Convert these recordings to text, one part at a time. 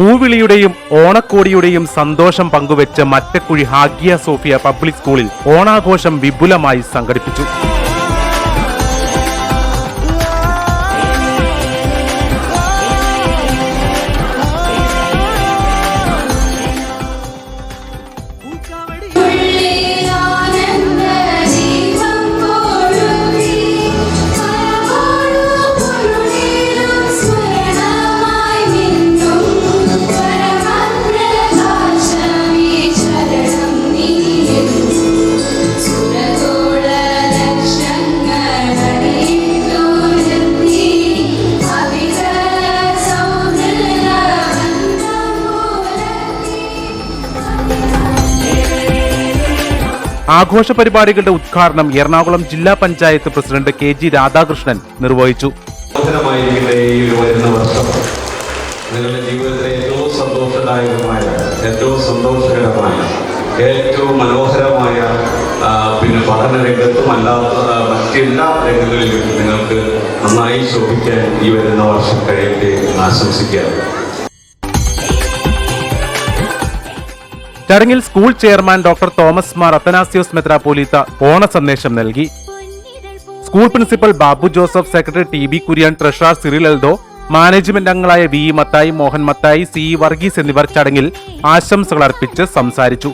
പൂവിളിയുടെയും ഓണക്കോടിയുടെയും സന്തോഷം പങ്കുവെച്ച് Mattakuzhi Hagia Sophia public സ്കൂളിൽ ഓണാഘോഷം വിപുലമായി സംഘടിപ്പിച്ചു. ആഘോഷ പരിപാടികളുടെ ഉദ്ഘാടനം എറണാകുളം ജില്ലാ പഞ്ചായത്ത് പ്രസിഡന്റ് KG രാധാകൃഷ്ണൻ നിർവഹിച്ചു. നിങ്ങളുടെ ജീവിതത്തിലെ ഏറ്റവും സന്തോഷദായകമായ, ഏറ്റവും സന്തോഷകരമായ, ഏറ്റവും മനോഹരമായ പഠന രംഗത്തും അല്ലാത്ത മറ്റെല്ലാ രംഗങ്ങളിലും നിങ്ങൾക്ക് നന്നായി ശോഭിക്കാൻ ഈ വരുന്ന വർഷം കഴിയട്ടെ ആശംസിക്കാം. ചടങ്ങിൽ school chairman doctor Thomas Mar Athanasios മെത്രാപ്പോലീത്ത ഓണ സന്ദേശം നൽകി. School principal Babu Joseph, secretary TB Kurian, treasurer Cyril Eldho, management അംഗങ്ങളായ VE മത്തായി, മോഹൻ മത്തായി, CE വർഗീസ് എന്നിവർ ചടങ്ങിൽ ആശംസകൾ അർപ്പിച്ച് സംസാരിച്ചു.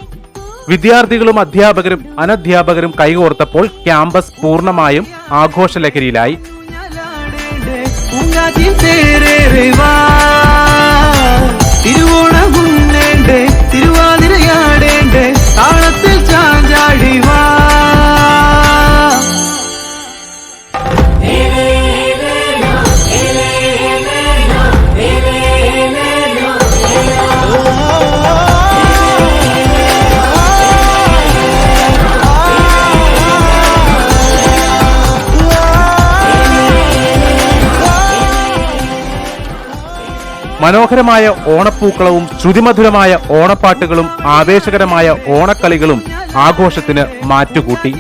വിദ്യാർത്ഥികളും അധ്യാപകരും അനധ്യാപകരും കൈകോർത്തപ്പോൾ ക്യാമ്പസ് പൂർണ്ണമായും ആഘോഷലഹരിയിലായി. മനോഹരമായ ഓണപ്പൂക്കളവും ശ്രുതിമധുരമായ ഓണപ്പാട്ടുകളും ആവേശകരമായ ഓണക്കളികളും ആഘോഷത്തിന് മാറ്റുകൂട്ടി.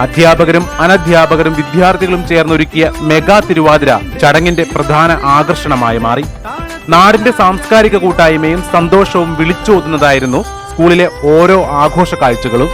അധ്യാപകരും അനധ്യാപകരും വിദ്യാർത്ഥികളും ചേർന്നൊരുക്കിയ മെഗാ തിരുവാതിര ചടങ്ങിന്റെ പ്രധാന ആകർഷണമായി മാറി. നാടിന്റെ സാംസ്കാരിക കൂട്ടായ്മയും സന്തോഷവും വിളിച്ചോതുന്നതായിരുന്നു സ്കൂളിലെ ഓരോ ആഘോഷ കാഴ്ചകളും.